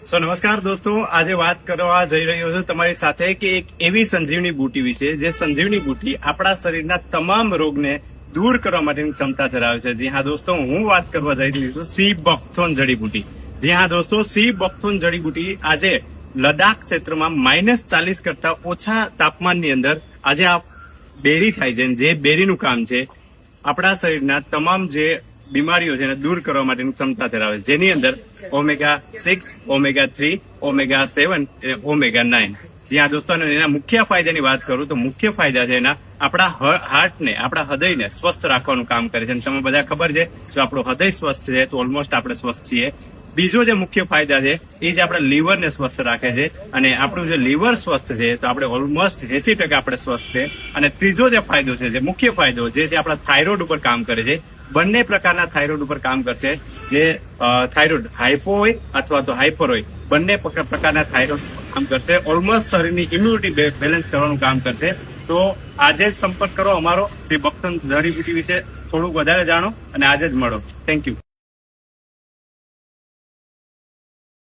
નમસ્કાર દોસ્તો, આજે વાત કરવા જઈ રહ્યો છું તમારી સાથે કે એક એવી સંજીવની બુટી વિશે જે સંજીવની બુટી આપણા શરીરના તમામ રોગને દૂર કરવા માટેની ક્ષમતા ધરાવે છે। જી હા દોસ્તો, હું વાત કરવા જઈ રહ્યો છું સી બકથોર્ન જડીબુટી। જી હા દોસ્તો, સી બકથોર્ન જડીબુટી આજે લદ્દાખ ક્ષેત્રમાં -40 કરતા ઓછા તાપમાનની અંદર આજે આ બેરી થાય છે, જે બેરીનું કામ છે આપણા શરીરના તમામ જે બીમારીઓ છે એને દૂર કરવા માટેની ક્ષમતા ધરાવે છે, જેની અંદર omega-6, omega-3, omega-7 અને omega-9। જ્યાં દોસ્તો એના મુખ્ય ફાયદાની વાત કરું તો મુખ્ય ફાયદા છે એના આપણા હાર્ટને, આપણા હૃદયને સ્વસ્થ રાખવાનું કામ કરે છે। અને તમે બધા ખબર છે જો આપણું હૃદય સ્વસ્થ છે તો ઓલમોસ્ટ આપણે સ્વસ્થ છીએ। બીજો જે મુખ્ય ફાયદા છે એ જે આપણા લીવરને સ્વસ્થ રાખે છે, અને આપણું જે લીવર સ્વસ્થ છે તો આપણે ઓલમોસ્ટ 80% આપણે સ્વસ્થ છે। અને ત્રીજો જે ફાયદો છે, જે મુખ્ય ફાયદો જે છે આપણા થાઇરોઇડ ઉપર કામ કરે છે। બંને પ્રકારના થાઇરોઇડ ઉપર કામ કરશે, જે થાઇરોઇડ હાઇપો હોય અથવા તો હાઇપર હોય, બંને પ્રકારના થાઇરોઇડ કામ કરશે। ઓલમોસ્ટ શરીરની ઇમ્યુનિટી બેલેન્સ કરવાનું કામ કરશે। તો આજે જ સંપર્ક કરો અમારો શ્રી બકથોર્ન જડીબુટી વિશે થોડુંક વધારે જાણો અને આજે જ મળો। Thank you.